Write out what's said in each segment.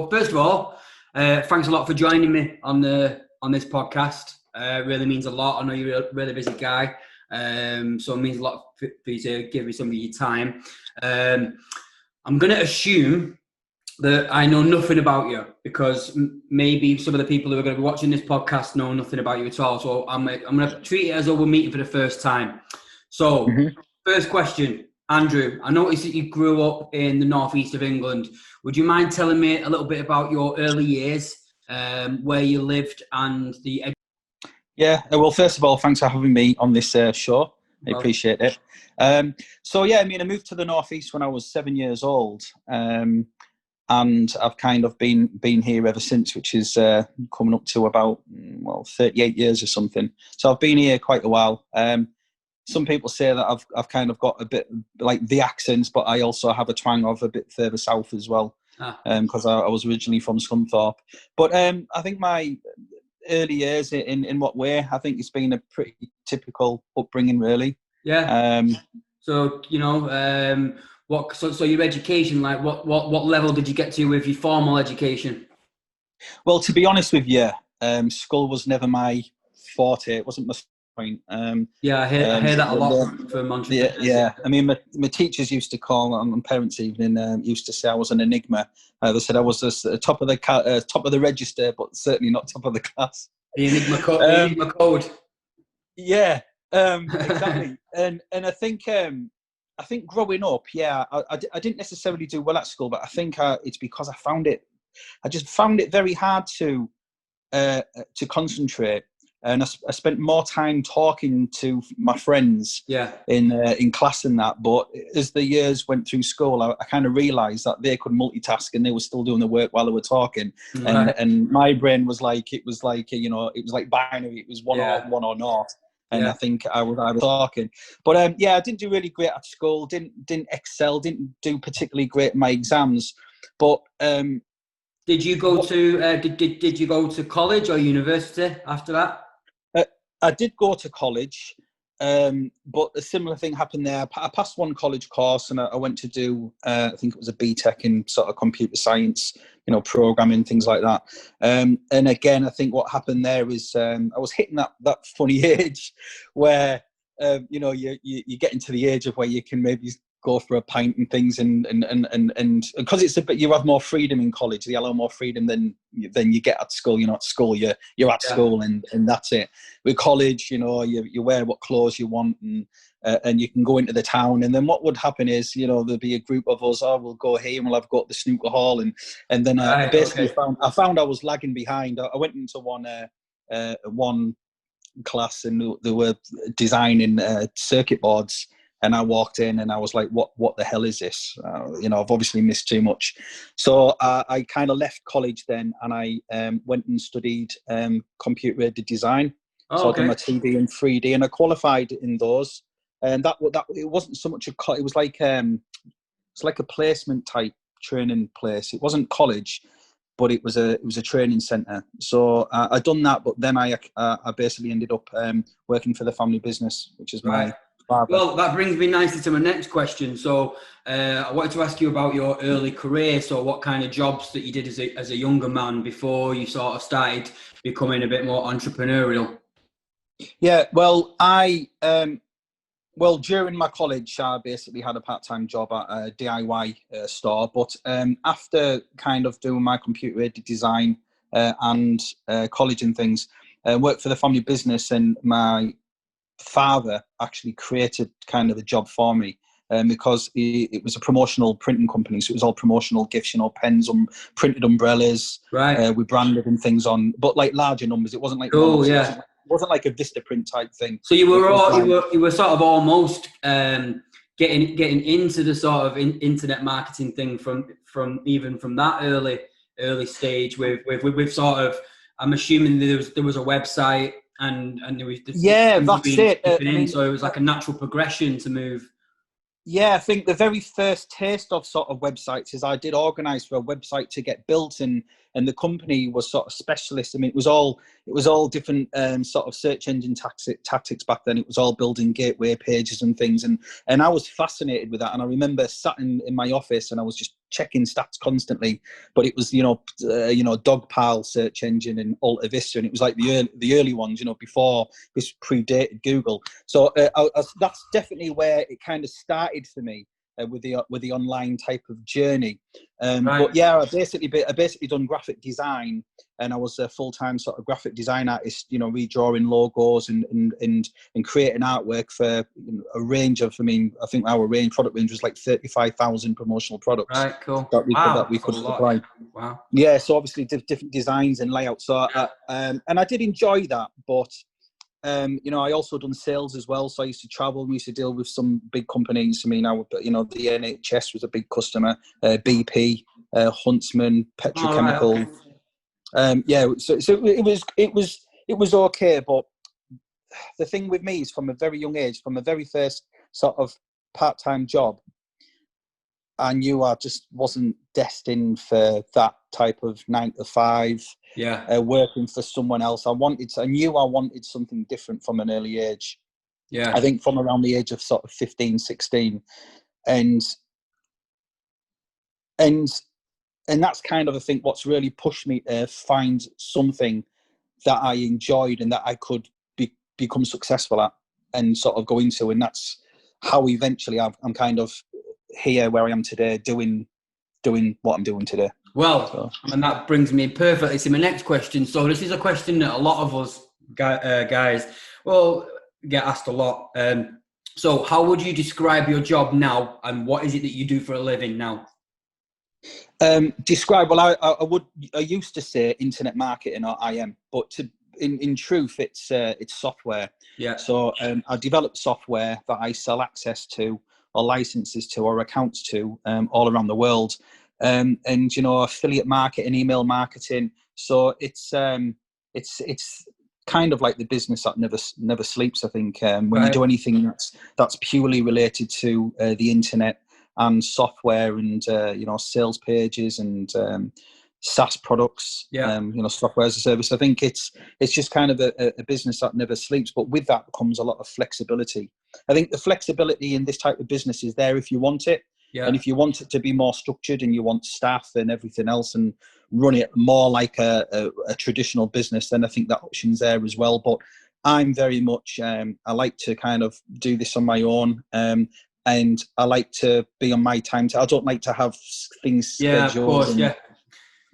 So first of all, thanks a lot for joining me on this podcast. Really means a lot. I know you're a really busy guy, so it means a lot for you to give me some of your time. I'm going to assume that I know nothing about you because maybe some of the people who are going to be watching this podcast know nothing about you at all. So I'm going to treat it as though we're meeting for the first time. So, First question, Andrew. I noticed that you grew up in the northeast of England. Would you mind telling me a little bit about your early years, where you lived, and the? Yeah. Well, first of all, thanks for having me on this show. I appreciate it. So yeah, I mean, I moved to the northeast when I was 7 years old. And I've kind of been here ever since, which is coming up to about 38 years or something. So I've been here quite a while. Some people say that I've kind of got a bit like the accents, but I also have a twang of a bit further south as well, because I was originally from Scunthorpe. But I think my early years in what way? I think it's been a pretty typical upbringing, really. Yeah. So you know. So your education, like what level did you get to with your formal education? Well, to be honest with you, school was never my forte. It wasn't my point. Yeah, I hear that a lot from entrepreneurs. Yeah. I mean, my teachers used to call on parents' evening. Used to say I was an enigma. They said I was just top of the register, but certainly not top of the class. The enigma code. Yeah, exactly. and I think growing up, I didn't necessarily do well at school, but I think it's because I just found it very hard to concentrate, and I spent more time talking to my friends in class and that. But as the years went through school, I kind of realised that they could multitask and they were still doing the work while they were talking. Right. And my brain was like, it was like binary. It was one or not. And I think I was talking, but I didn't do really great at school. Didn't excel. Didn't do particularly great in my exams. But did you go to did you go to college or university after that? I did go to college, but a similar thing happened there. I passed one college course, and I went to do I think it was a BTEC in sort of computer science, programming, things like that. And again, I think what happened there is I was hitting that funny age where you get into the age of where you can maybe go for a pint and things, and because it's a bit, you have more freedom in college. They allow more freedom than you get at school. You're not at school, you're at school, and that's it. With college, you wear what clothes you want, and you can go into the town. And then what would happen is, there'd be a group of us. Oh, we'll go here, and we'll have got the snooker hall, and then I basically found I was lagging behind. I went into one class, and they were designing circuit boards. And I walked in and I was like, what the hell is this? I've obviously missed too much. So I kind of left college then, and I went and studied computer-aided design. So I did my 2D and 3D, and I qualified in those. And that it wasn't so much it was like it's like a placement type training place. It wasn't college, but it was a training centre. So I done that, but then I basically ended up working for the family business, which is my father. Well, that brings me nicely to my next question. So I wanted to ask you about your early career. So what kind of jobs that you did as a younger man before you sort of started becoming a bit more entrepreneurial? Yeah, well, during my college, I basically had a part-time job at a DIY store. But after kind of doing my computer-aided design and college and things, worked for the family business, and my father actually created kind of a job for me because it was a promotional printing company. So it was all promotional gifts, pens, printed umbrellas, with branded and things on, but like larger numbers. It wasn't like It wasn't like a Vistaprint type thing. So you were sort of almost getting into the sort of internet marketing thing from that early stage with sort of, I'm assuming there was a website and there was that's it. So it was like a natural progression to move. Yeah, I think the very first taste of sort of websites is I did organise for a website to get built, and the company was sort of specialist. I mean, it was all different sort of search engine tactics back then. It was all building gateway pages and things, and I was fascinated with that. And I remember sat in my office, and I was just checking stats constantly, but it was Dogpile search engine and Alta Vista, and it was like the early ones, before this predated Google. So that's definitely where it kind of started for me. With the online type of journey, Right. But yeah, I basically done graphic design, and I was a full-time sort of graphic design artist. Redrawing logos and creating artwork for a range of. I think our product range was like 35,000 promotional products. Right, cool. That we could supply. Wow. Yeah, so obviously different designs and layouts. So and I did enjoy that, but. I also done sales as well. So I used to travel. We used to deal with some big companies. The NHS was a big customer. BP, Huntsman, Petrochemical. Oh, right. So it was okay. But the thing with me is, from a very young age, from the very first sort of part-time job, I knew I just wasn't destined for that type of 9 to 5. Yeah. Working for someone else. I knew I wanted something different from an early age. Yeah. I think from around the age of sort of 15, 16. And that's kind of, I think, what's really pushed me to find something that I enjoyed and that I could become successful at and sort of go into. And that's how eventually I'm kind of here where I am today, doing what I'm doing today. Well, and that brings me perfectly to my next question. So this is a question that a lot of us guys get asked a lot. So how would you describe your job now, and what is it that you do for a living now? Describe, well, I used to say internet marketing, or IM, but in truth, it's software. Yeah. So I develop software that I sell access to, or licenses to, or accounts to, all around the world. And affiliate marketing, email marketing. So it's kind of like the business that never sleeps. I think when you do anything that's purely related to the internet and software and sales pages and SaaS products, software as a service. I think it's just kind of a business that never sleeps. But with that comes a lot of flexibility. I think the flexibility in this type of business is there if you want it. Yeah. And if you want it to be more structured and you want staff and everything else and run it more like a traditional business, then I think that option's there as well. But I'm very much, I like to kind of do this on my own. And I like to be on my time. I don't like to have things scheduled. Yeah, of course,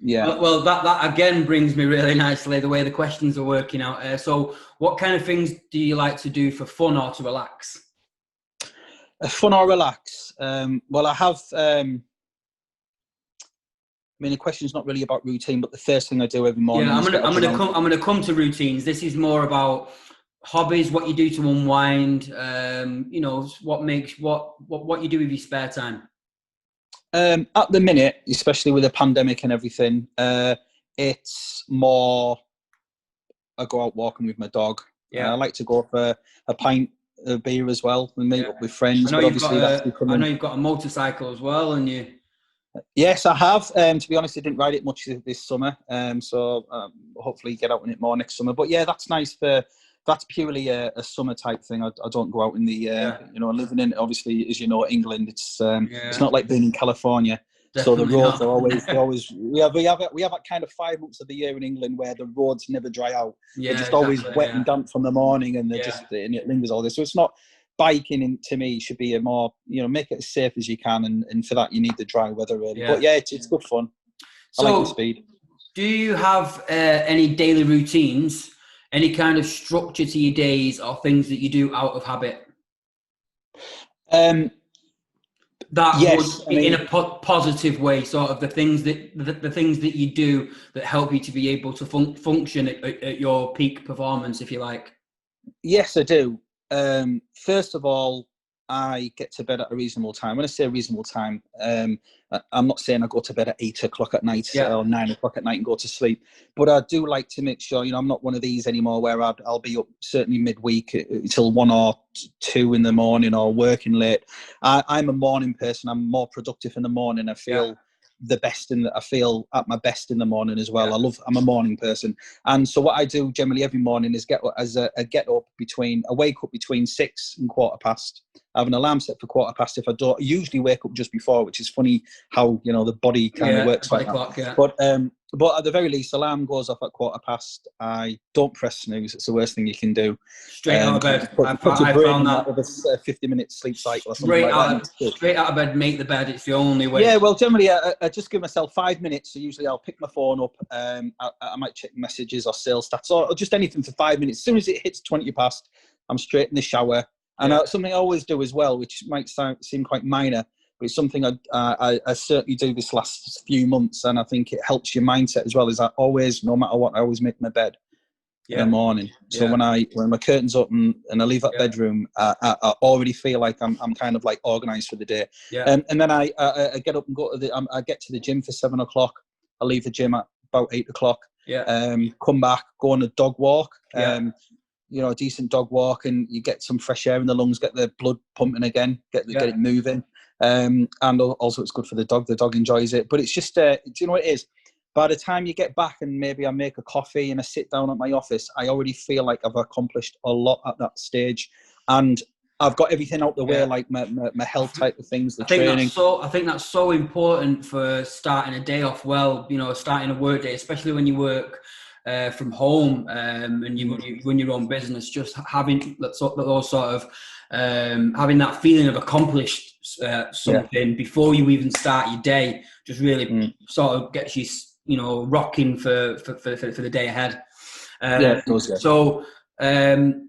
yeah. Well, that again brings me really nicely the way the questions are working out. So what kind of things do you like to do for fun or to relax? Fun or relax? Well, I have. The question's not really about routine, but the first thing I do every morning. Yeah, I'm gonna come to routines. This is more about hobbies, what you do to unwind. What you do with your spare time. At the minute, especially with the pandemic and everything, it's more. I go out walking with my dog. Yeah, I like to go for a pint. A beer as well and meet up with friends. I know you've got a motorcycle as well, and you. Yes, I have. To be honest, I didn't ride it much this summer, so hopefully get out on it more next summer. But yeah, that's nice that's purely a summer type thing. I don't go out in the living in, obviously, as you know, England. It's not like being in California. Definitely. So the roads are always we have that kind of 5 months of the year in England where the roads never dry out. They're just always wet and damp from the morning, and and it lingers all this. So it's not biking. To me, should be a more make it as safe as you can, and for that you need the dry weather really. Yeah. But yeah, it's good fun. I like the speed. Do you have any daily routines? Any kind of structure to your days, or things that you do out of habit? In a positive way, sort of the things that you do that help you to be able to function at your peak performance, if you like. Yes, I do. First of all, I get to bed at a reasonable time. When I say a reasonable time, I'm not saying I go to bed at 8 o'clock at night or 9 o'clock at night and go to sleep. But I do like to make sure, I'm not one of these anymore where I'll be up certainly midweek until 1 or 2 in the morning or working late. I'm a morning person. I'm more productive in the morning. I feel the best I feel at my best in the morning as well. I'm a morning person. And so what I do generally every morning is wake up between 6 and 1:15. I have an alarm set for 1:15. If I don't, I usually wake up just before, which is funny how, the body kind of works like that. Clock, yeah. But at the very least, alarm goes off at 1:15. I don't press snooze. It's the worst thing you can do. Straight out of bed. Put your brain in that with a 50-minute sleep cycle or something like that. Straight out of bed, make the bed. It's the only way. Yeah, well, generally, I just give myself 5 minutes. So usually I'll pick my phone up. I might check messages or sales stats or just anything for 5 minutes. As soon as it hits 20 past, I'm straight in the shower. And something I always do as well, which might seem quite minor, but it's something I certainly do this last few months, and I think it helps your mindset as well, is I always, no matter what, I always make my bed in the morning. So when my curtains open and I leave that bedroom, I already feel like I'm kind of like organised for the day. And then I get up and go to I get to the gym for 7 o'clock. I leave the gym at about 8 o'clock. Come back, go on a dog walk. A decent dog walk, and you get some fresh air in the lungs, get the blood pumping again, get it moving. And also it's good for the dog. The dog enjoys it. But it's just, do you know what it is? By the time you get back and maybe I make a coffee and I sit down at my office, I already feel like I've accomplished a lot at that stage. And I've got everything out the way, like my health type of things, training. I think that's so important for starting a day off well, starting a work day, especially when you work from home and you run your own business, just having those sort of having that feeling of accomplished something before you even start your day, just really sort of gets you rocking for the day ahead. It does, yeah. So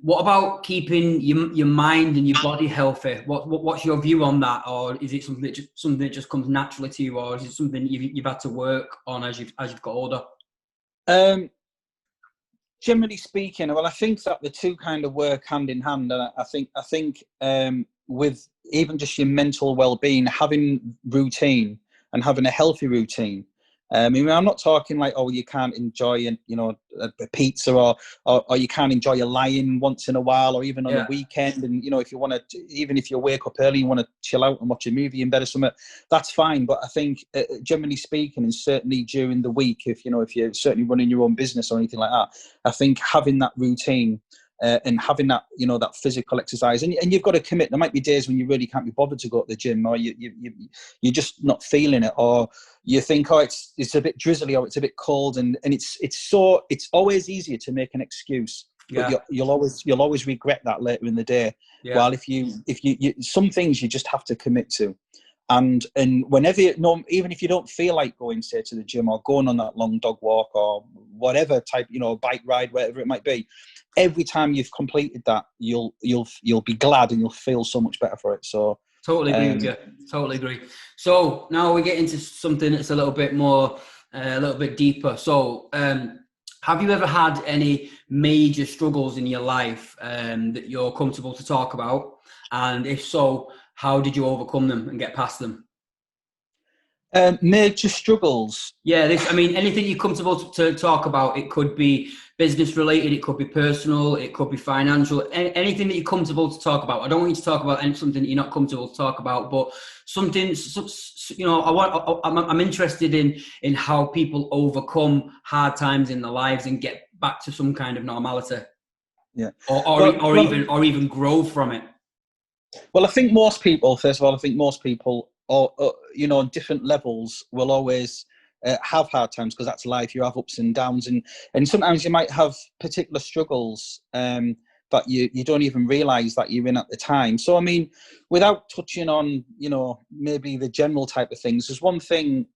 what about keeping your mind and your body healthy? What's your view on that? Or is it something that just comes naturally to you, or is it something you've had to work on as you've got older? Generally speaking, well, I think that the two kind of work hand in hand, and I think with even just your mental well-being, having routine and having a healthy routine. I mean, I'm not talking like, you can't enjoy a pizza or you can't enjoy a lion once in a while, or even on a weekend. And if you want to, even if you wake up early, you want to chill out and watch a movie in bed or something, that's fine. But I think, generally speaking, and certainly during the week, if you're certainly running your own business or anything like that, I think having that routine. And having that, that physical exercise, and you've got to commit. There might be days when you really can't be bothered to go to the gym, or you're just not feeling it, or you think, it's a bit drizzly, or it's a bit cold, and it's always easier to make an excuse, but you'll always regret that later in the day. While if you some things you just have to commit to. And whenever even if you don't feel like going, say, to the gym or going on that long dog walk or whatever type, bike ride, whatever it might be, every time you've completed that, you'll be glad and you'll feel so much better for it. So totally agree with you. Totally agree. So now we get into something that's a little bit more, a little bit deeper. So have you ever had any major struggles in your life that you're comfortable to talk about? And if so, how did you overcome them and get past them? Major struggles? Yeah, anything you're comfortable to talk about. It could be business related, it could be personal, it could be financial, anything that you're comfortable to talk about. I don't want you to talk about something that you're not comfortable to talk about, but something, I'm interested in how people overcome hard times in their lives and get back to some kind of normality. Yeah. Or even grow from it. Well, I think most people, first of all, on different levels will always have hard times, because that's life. You have ups and downs, and sometimes you might have particular struggles that you don't even realise that you're in at the time. So, I mean, without touching on, maybe the general type of things, there's one thing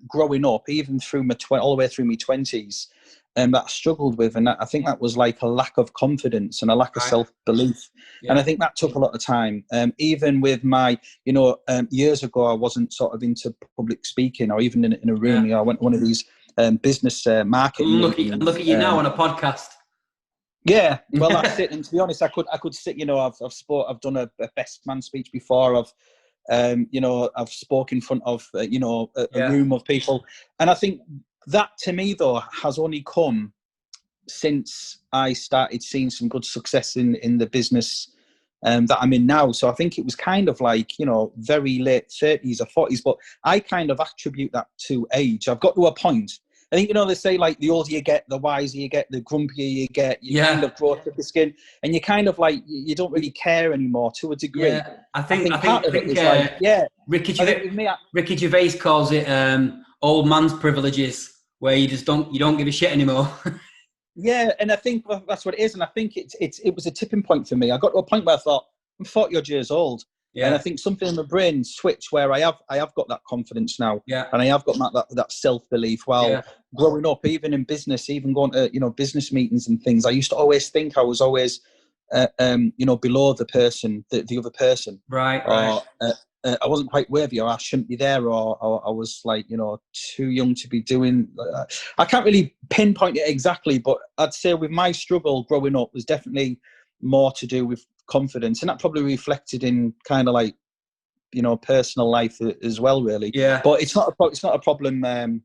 growing up, even through all the way through my 20s, that I struggled with, and I think that was like a lack of confidence and a lack of self-belief. And I think that took a lot of time. Even with my, years ago, I wasn't sort of into public speaking or even in a room. I went to one of these business marketing. Look at you now on a podcast. Yeah, well, that's it. And to be honest, I could sit. I've done a best man speech before. I've spoken in front of a room of people, and I think that, to me, though, has only come since I started seeing some good success in the business that I'm in now. So I think it was kind of like, very late 30s or 40s, but I kind of attribute that to age. I've got to a point. I think, they say like the older you get, the wiser you get, the grumpier you get, you kind of grow thicker skin, and you kind of like, you don't really care anymore to a degree. Yeah, I think part of it is like, Ricky with me, Ricky Gervais calls it old man's privileges, where you don't give a shit anymore. Yeah, and I think that's what it is, and I think it was a tipping point for me. I got to a point where I thought, I'm 40 odd years old, and I think something in my brain switched where I have got that confidence now, and I have got that self belief. While growing up, even in business, even going to business meetings and things, I used to always think I was always below the other person, right? I wasn't quite worthy, or I shouldn't be there, or I was like, too young to be doing. I can't really pinpoint it exactly, but I'd say with my struggle growing up was definitely more to do with confidence, and that probably reflected in kind of like, personal life as well, really. Yeah. But it's not a problem. I'm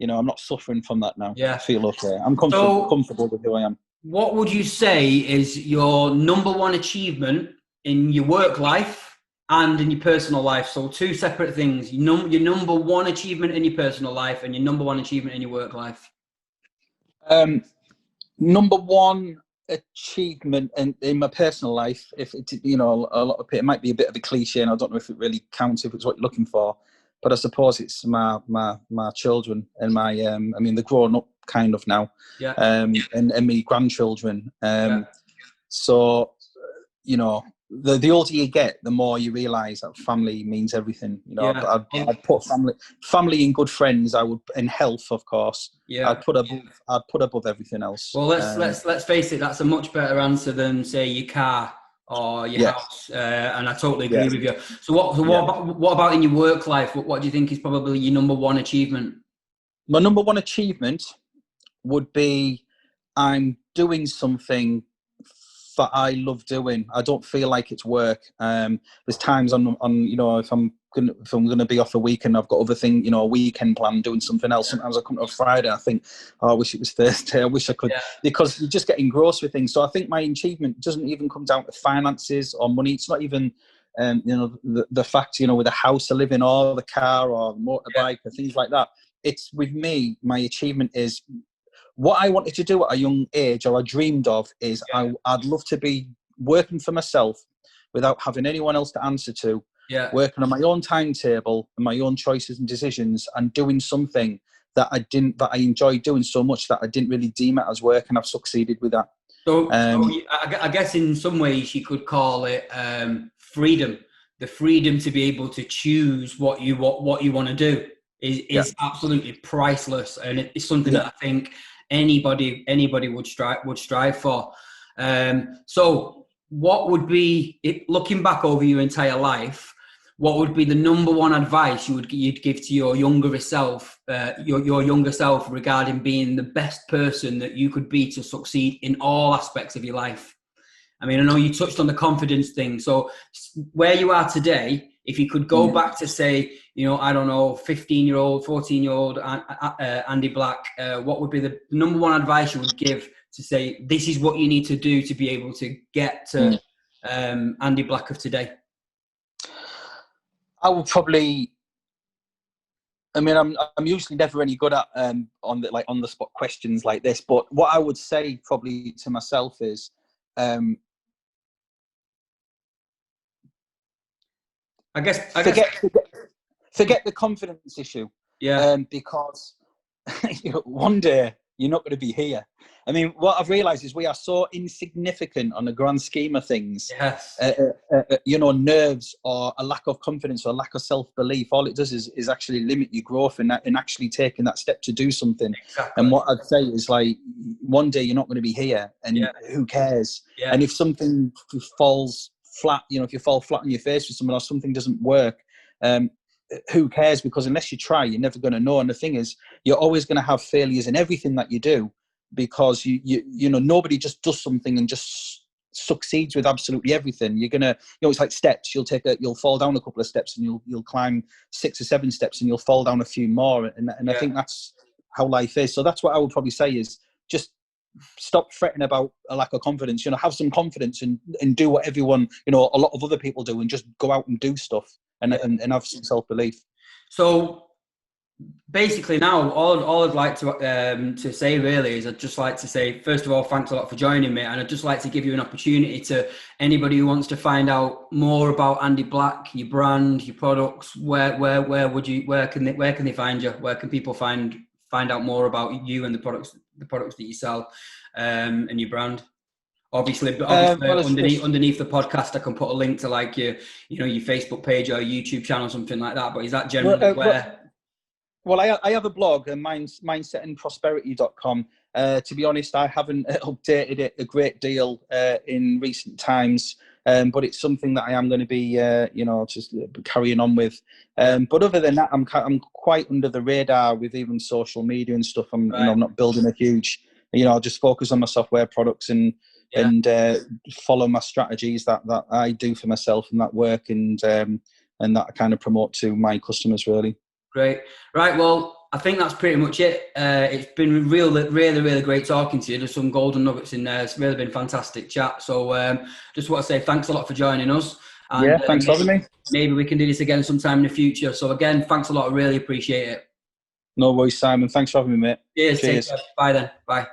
not suffering from that now. Yeah. I feel okay. I'm comfortable with who I am. What would you say is your number one achievement in your work life and in your personal life? So two separate things. Your number one achievement in your personal life and your number one achievement in your work life. Number one achievement in my personal life, if it, a lot of it might be a bit of a cliche, and I don't know if it really counts if it's what you're looking for, but I suppose it's my children and my they're growing up kind of now, and my grandchildren. So the older you get, the more you realise that family means everything. I'd put family and good friends. I would, and health, of course. I'd put above everything else. Well, let's face it. That's a much better answer than say your car or your house. And I totally agree with you. So what about in your work life? What do you think is probably your number one achievement? My number one achievement would be I'm doing something that I love doing. I don't feel like it's work. There's times on if I'm gonna be off a weekend, I've got other thing, a weekend plan, doing something else. Sometimes I come to a Friday, I think, I wish it was Thursday. I wish I could, because you just get engrossed with things. So I think my achievement doesn't even come down to finances or money. It's not even the fact, with a house I live in, or the car or motorbike or things like that. It's with me, my achievement is what I wanted to do at a young age, or I dreamed of, is I'd love to be working for myself without having anyone else to answer to, working on my own timetable and my own choices and decisions, and doing something that I enjoyed doing so much that I didn't really deem it as work, and I've succeeded with that. So I guess in some ways you could call it freedom. The freedom to be able to choose what you want to do is absolutely priceless, and it's something that I think anybody would strive for. So what would be, looking back over your entire life, what would be the number one advice you'd give to your younger self, your younger self, regarding being the best person that you could be to succeed in all aspects of your life? I mean, I know you touched on the confidence thing. So where you are today, if you could go back to say, I don't know, 15-year-old, 14-year-old Andy Black, what would be the number one advice you would give to say, this is what you need to do to be able to get to Andy Black of today? I would probably, I'm usually never any good at on the spot questions like this, but what I would say probably to myself is, I guess forget the confidence issue. Because one day you're not going to be here. I mean, what I've realised is we are so insignificant on the grand scheme of things. Yes. Nerves or a lack of confidence or a lack of self-belief, all it does is actually limit your growth in actually taking that step to do something. Exactly. And what I'd say is, like, one day you're not going to be here, and who cares? Yeah. And if something falls flat, if you fall flat on your face with someone, or something doesn't work, who cares? Because unless you try, you're never going to know. And the thing is, you're always going to have failures in everything that you do, because nobody just does something and just succeeds with absolutely everything. You're gonna, it's like steps. You'll fall down a couple of steps, and you'll climb 6 or 7 steps, and you'll fall down a few more. And I think that's how life is. So that's what I would probably say is, just stop fretting about a lack of confidence. You know, have some confidence and do what everyone, you know, a lot of other people do, and just go out and do stuff and have some self-belief. So basically now all I'd like to say really is I'd just like to say, first of all, thanks a lot for joining me, and I'd just like to give you an opportunity to anybody who wants to find out more about Andy Black, your brand, your products, where can they find you? Where can people find out more about you and the products that you sell, and your brand? Obviously, underneath the podcast, I can put a link to like your Facebook page or YouTube channel, something like that. But is that generally where? Well, I have a blog, mindsetandprosperity.com. To be honest, I haven't updated it a great deal in recent times, but it's something that I am going to be, just carrying on with. But other than that, I'm quite under the radar with even social media and stuff. I'm not building a huge, I'll just focus on my software products and follow my strategies that I do for myself and that work and that I kind of promote to my customers, really. Great. Right. Well, I think that's pretty much it. It's been really, really great talking to you. There's some golden nuggets in there. It's really been fantastic chat. So just want to say thanks a lot for joining us. And, thanks for having me. Maybe we can do this again sometime in the future. So again, thanks a lot. I really appreciate it. No worries, Simon. Thanks for having me, mate. Cheers. Bye then. Bye.